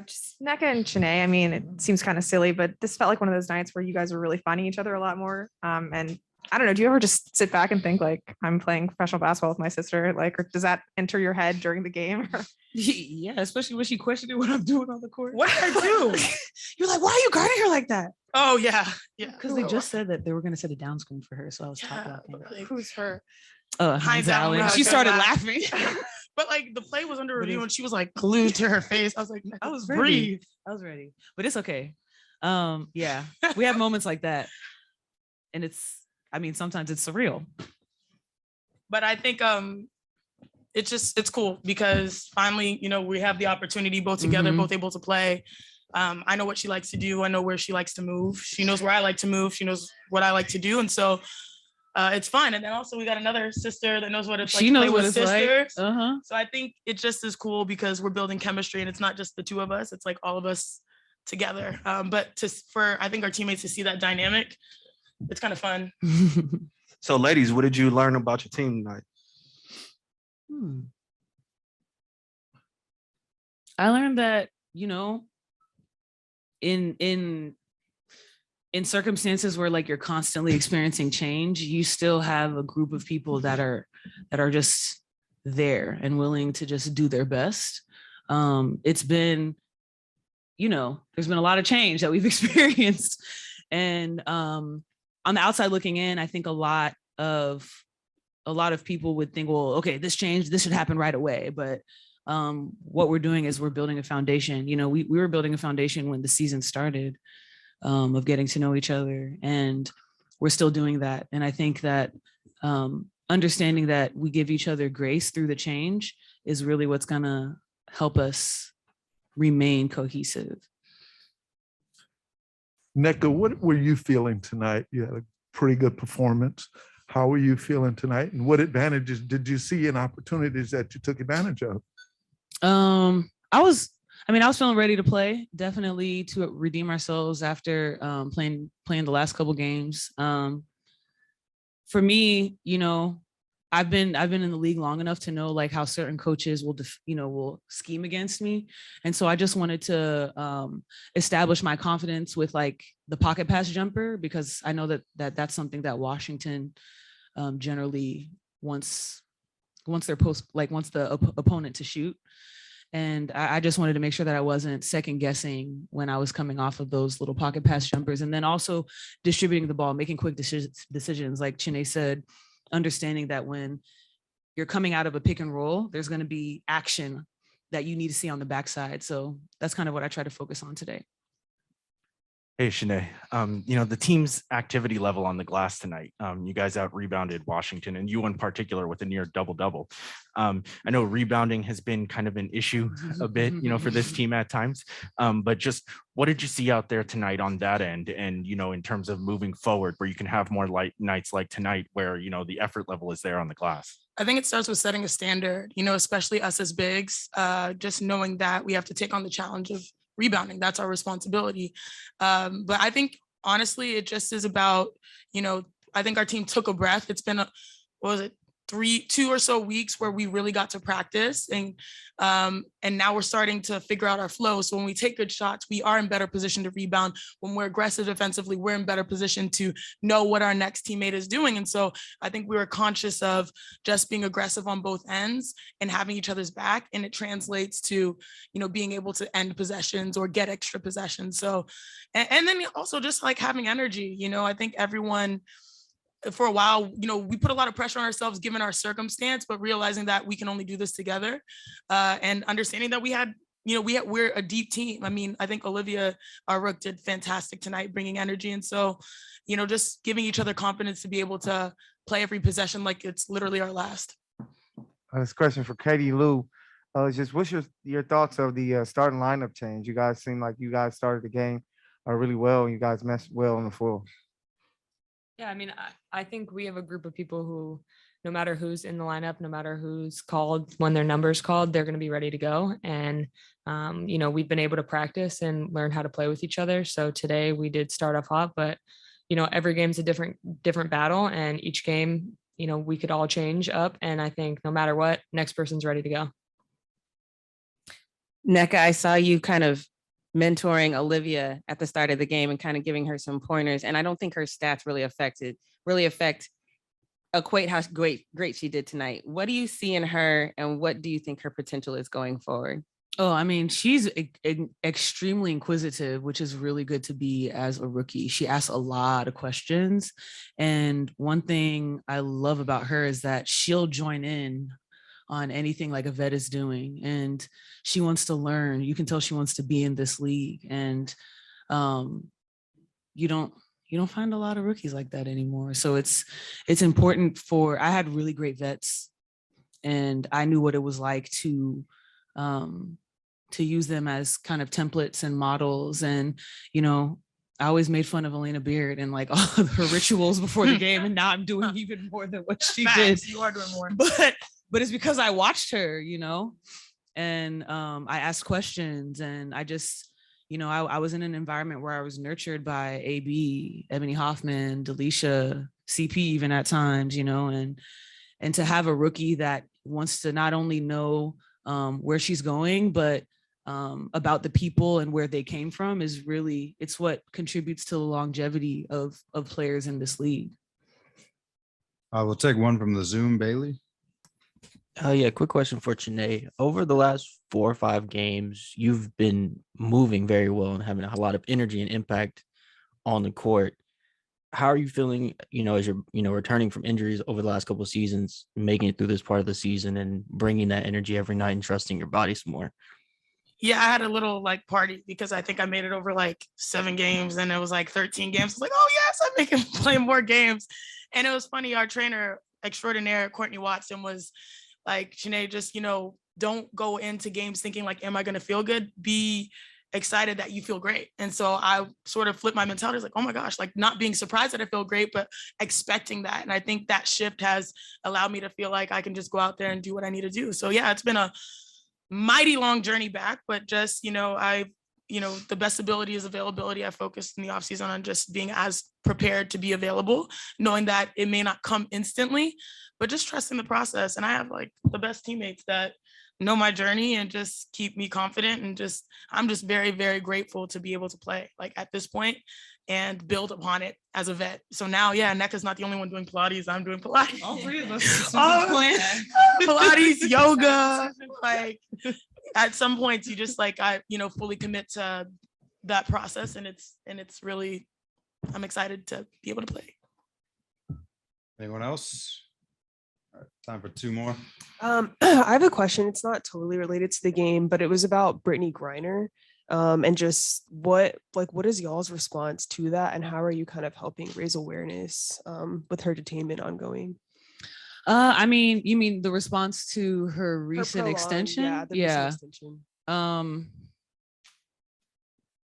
Just Nneka and Chanae. I mean, it seems kind of silly, but this felt like one of those nights where you guys were really finding each other a lot more. And I don't know, do you ever just sit back and think like I'm playing professional basketball with my sister? Like, or does that enter your head during the game? Yeah, especially when she questioned what I'm doing on the court. What did I do? You're like, why are you guarding her like that? Oh yeah. Because they just said that they were going to set a down screen for her, so I was top blocking. Like, who's her? Hines Allen. She started laughing. But like the play was under review and she was like glued to her face. I was like, I was ready. But it's okay. Yeah, we have moments like that, and sometimes it's surreal. But I think it's cool because finally, we have the opportunity both together, both able to play. I know what she likes to do. I know where she likes to move. She knows where I like to move. She knows what I like to do, and so. It's fun. And then also we got another sister that knows what it's like to play with sisters. Like. So I think it just is cool because we're building chemistry and it's not just the two of us, it's like all of us together. But for I think our teammates to see that dynamic, it's kind of fun. So ladies, what did you learn about your team tonight? I learned that, in circumstances where like you're constantly experiencing change, you still have a group of people that are just there and willing to just do their best. It's been, there's been a lot of change that we've experienced. And on the outside looking in, I think a lot of people would think, well, okay, this should happen right away. But what we're doing is we're building a foundation. We were building a foundation when the season started. Of getting to know each other, and we're still doing that. And I think that understanding that we give each other grace through the change is really what's gonna help us remain cohesive. Nneka, what were you feeling tonight? You had a pretty good performance. How were you feeling tonight? And what advantages did you see and opportunities that you took advantage of? I was feeling ready to play, definitely to redeem ourselves after playing the last couple games. For me, I've been in the league long enough to know like how certain coaches will scheme against me. And so I just wanted to establish my confidence with like the pocket pass jumper, because I know that's something that Washington generally wants the opponent to shoot. And I just wanted to make sure that I wasn't second guessing when I was coming off of those little pocket pass jumpers, and then also distributing the ball, making quick decisions. Like Chanae said, understanding that when you're coming out of a pick and roll, there's going to be action that you need to see on the backside. So that's kind of what I try to focus on today. Hey, Chanae, the team's activity level on the glass tonight, you guys out rebounded Washington, and you in particular with a near double-double. I know rebounding has been kind of an issue a bit, for this team at times, but just what did you see out there tonight on that end? And, in terms of moving forward where you can have more light nights like tonight where, the effort level is there on the glass? I think it starts with setting a standard, especially us as bigs, just knowing that we have to take on the challenge of rebounding. That's our responsibility. But I think honestly, it just is about, I think our team took a breath. It's been, 2 or so weeks where we really got to practice, and now we're starting to figure out our flow. So when we take good shots, we are in better position to rebound. When we're aggressive defensively, we're in better position to know what our next teammate is doing. And so I think we were conscious of just being aggressive on both ends and having each other's back. And it translates to, being able to end possessions or get extra possessions. So, and then also just like having energy, I think everyone, for a while, we put a lot of pressure on ourselves given our circumstance, but realizing that we can only do this together, and understanding that we're a deep team. I mean, I think Olivia, our rook, did fantastic tonight, bringing energy. And so, just giving each other confidence to be able to play every possession like it's literally our last. This question for Katie Lou. Just what's your thoughts of the starting lineup change? You guys seem like you guys started the game really well, and you guys messed well on the floor. Yeah, I mean, I think we have a group of people who, no matter who's in the lineup, no matter who's called, when their number's called, they're going to be ready to go. And, we've been able to practice and learn how to play with each other. So today we did start off hot, but, every game's a different battle, and each game, we could all change up. And I think no matter what, next person's ready to go. NECA, I saw you kind of mentoring Olivia at the start of the game and kind of giving her some pointers. And I don't think her stats equate how great she did tonight. What do you see in her, and what do you think her potential is going forward? Oh, I mean, she's extremely inquisitive, which is really good to be as a rookie. She asks a lot of questions. And one thing I love about her is that she'll join in on anything like a vet is doing. And she wants to learn. You can tell she wants to be in this league. And you don't find a lot of rookies like that anymore. So it's important I had really great vets, and I knew what it was like to use them as kind of templates and models. And, I always made fun of Elena Beard and like all of her rituals before the game. And now I'm doing even more than what she did. You are doing more. But it's because I watched her, and I asked questions, and I just, I was in an environment where I was nurtured by AB, Ebony Hoffman, Delisha, CP, even at times, and to have a rookie that wants to not only know where she's going, but about the people and where they came from it's what contributes to the longevity of players in this league. We'll take one from the Zoom, Bailey. Yeah, quick question for Chene. Over the last 4 or 5 games, you've been moving very well and having a lot of energy and impact on the court. How are you feeling, as you're, returning from injuries over the last couple of seasons, making it through this part of the season and bringing that energy every night and trusting your body some more? Yeah, I had a little party because I think I made it over 7 games, and it was 13 games. I was like, oh yes, I'm making play more games. And it was funny. Our trainer extraordinaire, Courtney Watson, was like, Sinead, just, don't go into games thinking am I going to feel good? Be excited that you feel great. And so I sort of flipped my mentality. I was oh my gosh, not being surprised that I feel great, but expecting that. And I think that shift has allowed me to feel like I can just go out there and do what I need to do. So yeah, it's been a mighty long journey back, but just, the best ability is availability. I focused in the offseason on just being as prepared to be available, knowing that it may not come instantly, but just trusting the process. And I have the best teammates that know my journey and just keep me confident. And I'm just very, very grateful to be able to play at this point and build upon it as a vet. So now, yeah, NECA's not the only one doing Pilates. I'm doing Pilates. All 3 of us. Pilates, yoga, at some points you just I fully commit to that process, and it's really, I'm excited to be able to play. Anyone else? All right, time for 2 more. I have a question. It's not totally related to the game, but it was about Brittany Griner. And just what is y'all's response to that, and how are you kind of helping raise awareness with her detainment ongoing? I mean, you mean the response to her recent extension? Yeah, the recent extension.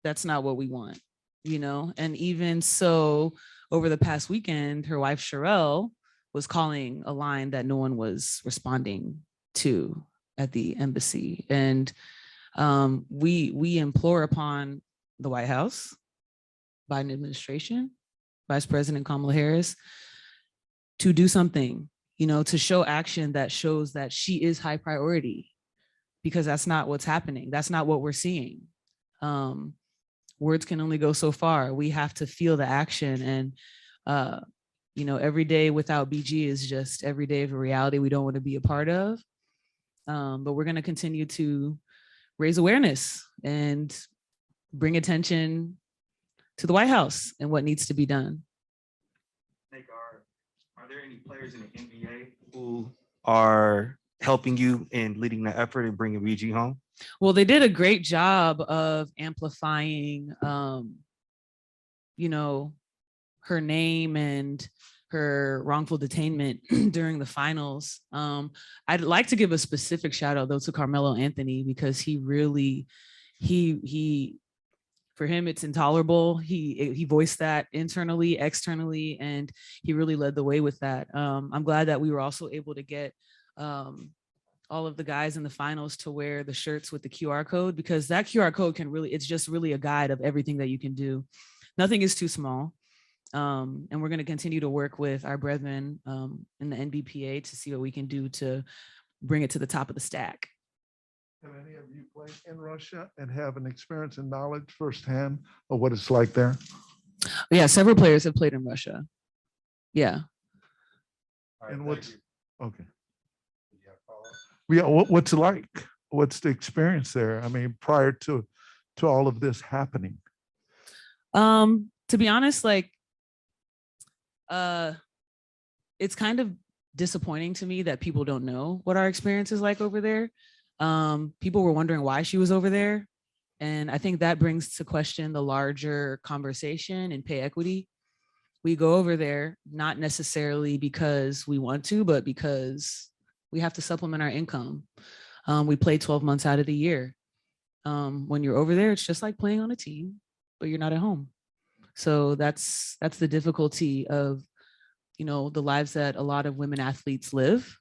That's not what we want, and even so, over the past weekend, her wife Sherelle was calling a line that no one was responding to at the embassy. And we implore upon the White House, Biden administration, Vice President Kamala Harris, to do something, to show action that shows that she is high priority, because that's not what's happening. That's not what we're seeing. Words can only go so far. We have to feel the action. And, every day without BG is just every day of a reality we don't want to be a part of. But we're going to continue to raise awareness and bring attention to the White House and what needs to be done. Are there any players in the NBA who are helping you in leading the effort and bringing BG home? Well, they did a great job of amplifying, her name and her wrongful detainment during the finals. I'd like to give a specific shout out though to Carmelo Anthony, because he really, for him, it's intolerable. He voiced that internally, externally, and he really led the way with that. I'm glad that we were also able to get all of the guys in the finals to wear the shirts with the QR code, because that QR code it's just really a guide of everything that you can do. Nothing is too small. And we're going to continue to work with our brethren in the NBPA to see what we can do to bring it to the top of the stack. Have any of you played in Russia and have an experience and knowledge firsthand of what it's like there? Yeah, several players have played in Russia. Yeah. And what's, okay. Yeah, what's it like? What's the experience there? I mean, prior to all of this happening? To be honest, like, it's kind of disappointing to me that people don't know what our experience is like over there. People were wondering why she was over there. And I think that brings to question the larger conversation and pay equity. We go over there, not necessarily because we want to, but because we have to supplement our income. We play 12 months out of the year. When you're over there, it's just like playing on a team, but you're not at home. So that's the difficulty of, you know, the lives that a lot of women athletes live.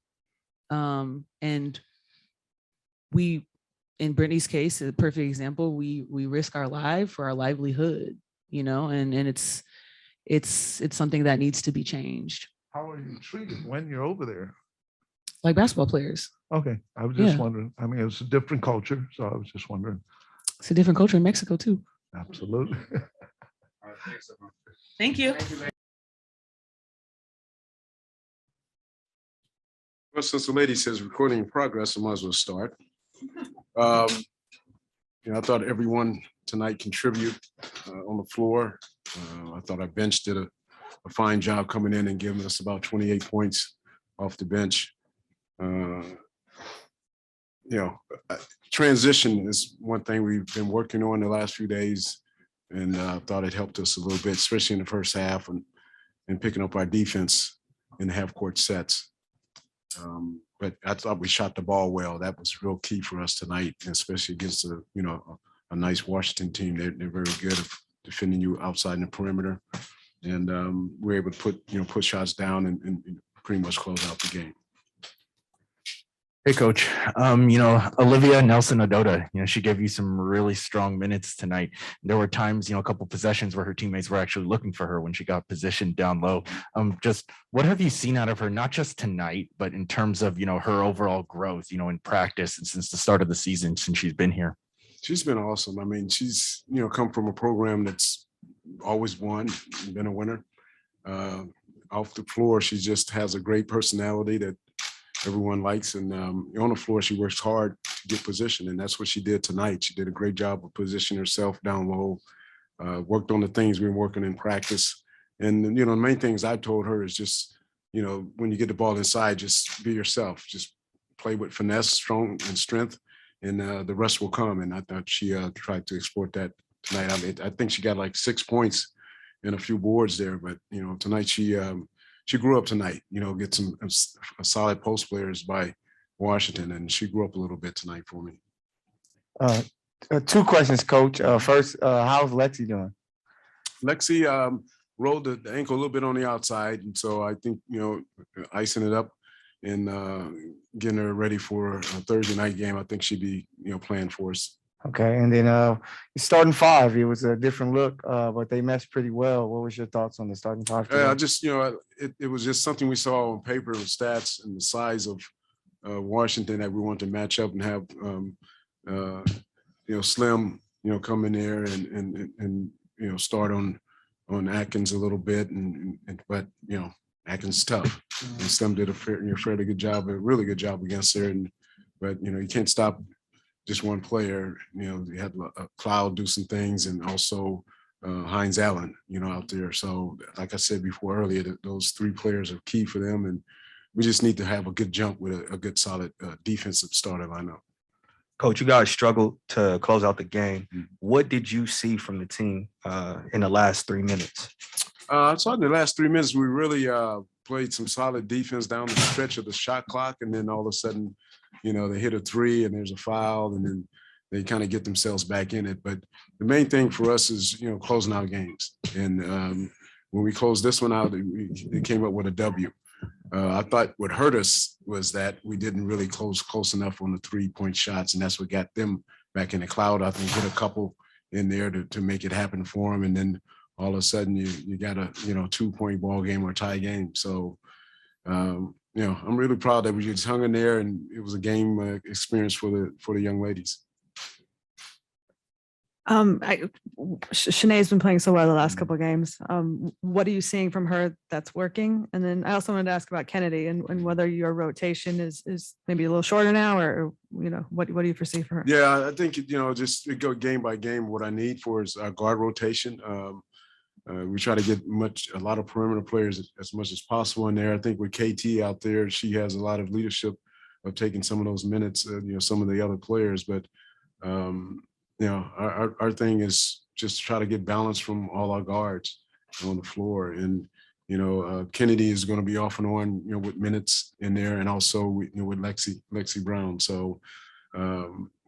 And we, in Brittany's case, a perfect example, we risk our life for our livelihood, you know, and it's something that needs to be changed. How are you treated when you're over there? Like basketball players. Okay, I was just Yeah. wondering. I mean, it's a different culture, so I was just wondering. It's a different culture in Mexico too. Absolutely. Thank you. Well, since the lady says recording in progress, I might as well start. I thought everyone tonight contributed on the floor. I thought our bench did a fine job coming in and giving us about 28 points off the bench. Transition is one thing we've been working on the last few days, and I thought it helped us a little bit, especially in the first half and picking up our defense in half court sets. But I thought we shot the ball well. That was real key for us tonight, especially against a nice Washington team. They're very good at defending you outside in the perimeter, and we're able to put shots down and pretty much close out the game. Hey, coach. Olivia Nelson Odot, she gave you some really strong minutes tonight. There were times, a couple possessions where her teammates were actually looking for her when she got positioned down low. Just what have you seen out of her, not just tonight, but in terms of, her overall growth, in practice and since the start of the season, since she's been here? She's been awesome. I mean, she's, come from a program that's always won, been a winner. Off the floor, she just has a great personality that everyone likes, and on the floor she works hard to get position, and that's what she did tonight. She did a great job of positioning herself down low, worked on the things we've been working in practice. And the main things I told her is just, when you get the ball inside, just be yourself, just play with finesse, strong and strength, and the rest will come. And I thought she tried to exploit that tonight. I mean, I think she got like 6 points and a few boards there, but tonight she grew up tonight, get some solid post players by Washington, and she grew up a little bit tonight for me. 2 questions, Coach. First, how's Lexi doing? Lexi rolled the ankle a little bit on the outside, and so I think, icing it up and getting her ready for a Thursday night game. I think she'd be, playing for us. Okay, and then starting 5, it was a different look, but they meshed pretty well. What was your thoughts on the starting 5? Yeah, just it was just something we saw on paper with stats and the size of Washington that we wanted to match up and have Slim come in there and start on Atkins a little bit, but Atkins is tough, and Slim did a fairly good job, a really good job against her, but you can't stop just one player. You had Cloud do some things, and also Hines Allen, out there. So like I said before earlier, those 3 players are key for them, and we just need to have a good jump with a good solid defensive starter lineup. Coach, you guys struggled to close out the game. What did you see from the team in the last 3 minutes? I saw in the last 3 minutes, we really played some solid defense down the stretch of the shot clock, and then all of a sudden, they hit a 3 and there's a foul, and then they kind of get themselves back in it. But the main thing for us is, closing out games. And when we closed this one out, it came up with a W. I thought what hurt us was that we didn't really close enough on the 3-point shots, and that's what got them back in the Cloud. I think get a couple in there to make it happen for them, and then all of a sudden you got a 2-point ball game or tie game. So I'm really proud that we just hung in there, and it was a game experience for the young ladies. Shanae's been playing so well the last couple of games. What are you seeing from her that's working? And then I also wanted to ask about Kennedy and whether your rotation is maybe a little shorter now, or what do you foresee for her? Yeah, I think just go game by game. What I need for is our guard rotation. We try to get a lot of perimeter players as much as possible in there. I think with KT out there, she has a lot of leadership of taking some of those minutes. Some of the other players, but. Our thing is just try to get balance from all our guards on the floor. And, Kennedy is going to be off and on, with minutes in there, and also with Lexi Brown. So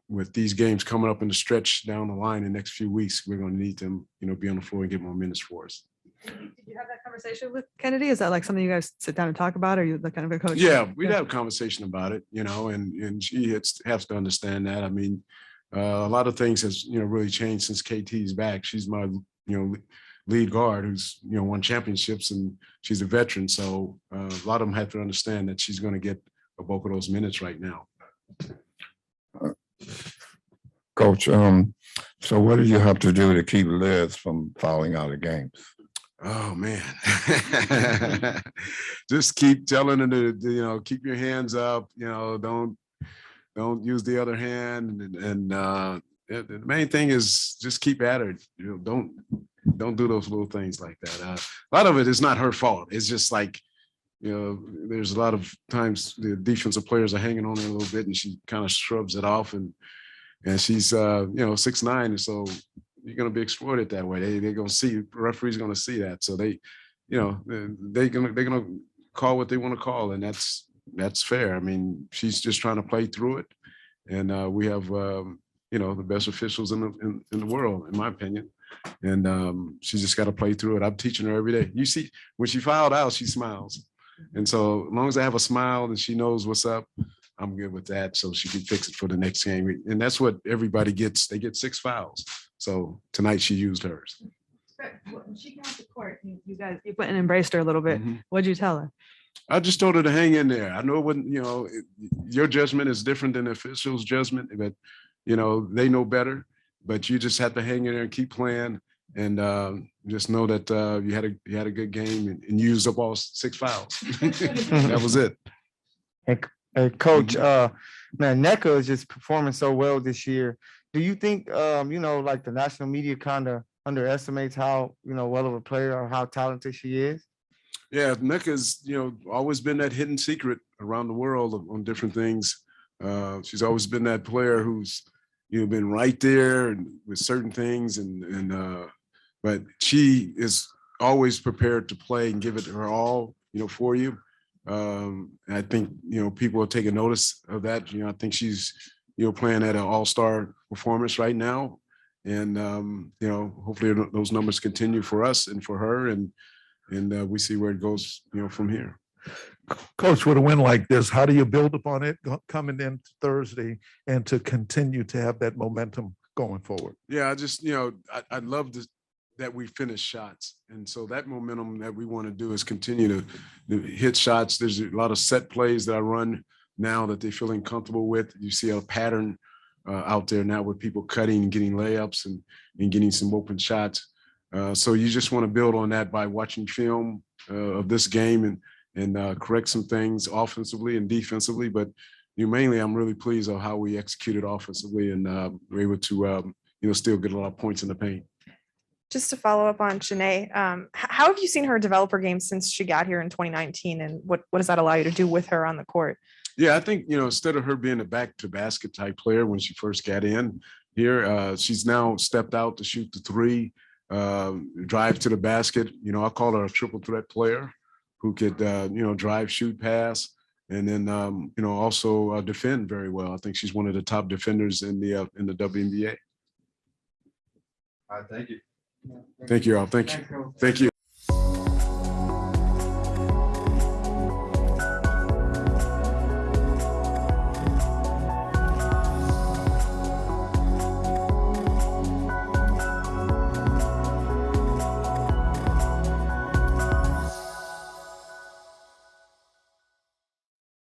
with these games coming up in the stretch down the line in the next few weeks, we're going to need them, be on the floor and get more minutes for us. Did you have that conversation with Kennedy? Is that like something you guys sit down and talk about? Or are you the kind of a coach? Yeah, we'd have a conversation about it, and she has to understand that. I mean, a lot of things has really changed since KT's back. She's my lead guard who's won championships, and she's a veteran. So a lot of them have to understand that she's going to get a bulk of those minutes right now. Coach, so what do you have to do to keep Liz from fouling out of games? Oh man, just keep telling her to keep your hands up. Don't use the other hand, and the main thing is just keep at her. Don't do those little things like that. A lot of it is not her fault. It's just like, there's a lot of times the defensive players are hanging on there a little bit, and she kind of shrubs it off, and she's 6'9", and so you're going to be exploited that way. They're going to see, the referee's going to see that, so they're going to call what they want to call, and that's fair. I mean, she's just trying to play through it, and we have the best officials in the world, in my opinion, and she's just got to play through it. I'm teaching her every day. You see, when she fouled out, she smiles, and so as long as I have a smile and she knows what's up, I'm good with that. So she can fix it for the next game, and that's what everybody gets. They get 6 fouls. So tonight she used hers. When she got to court, you went and embraced her a little bit. What'd you tell her? I just told her to hang in there. I know it wouldn't, your judgment is different than the official's judgment, but, they know better. But you just have to hang in there and keep playing, and just know that you had a good game, and used up all 6 fouls. That was it. Hey, Coach, man, NECA is just performing so well this year. Do you think, like the national media kind of underestimates how, well of a player or how talented she is? Yeah, NECA's, always been that hidden secret around the world on different things. She's always been that player who's, been right there and with certain things, but she is always prepared to play and give it her all, for you. I think, people are taking notice of that. I think she's, playing at an all-star performance right now. And, hopefully those numbers continue for us and for her. And we see where it goes, from here. Coach, with a win like this, how do you build upon it coming in Thursday and to continue to have that momentum going forward? Yeah, I just, I love that we finish shots. And so that momentum that we want to do is continue to hit shots. There's a lot of set plays that I run now that they're feeling comfortable with. You see a pattern out there now with people cutting and getting layups and getting some open shots. So you just want to build on that by watching film of this game and correct some things offensively and defensively. But mainly, I'm really pleased of how we executed offensively, and we're able to still get a lot of points in the paint. Just to follow up on Shanae, how have you seen her develop her game since she got here in 2019, and what does that allow you to do with her on the court? Yeah, I think, instead of her being a back to basket type player when she first got in here, she's now stepped out to shoot the 3, drive to the basket. I call her a triple threat player who could, drive, shoot, pass, and then, also defend very well. I think she's one of the top defenders in the WNBA. All right, thank you. Thank you all. Thank you. Thank you.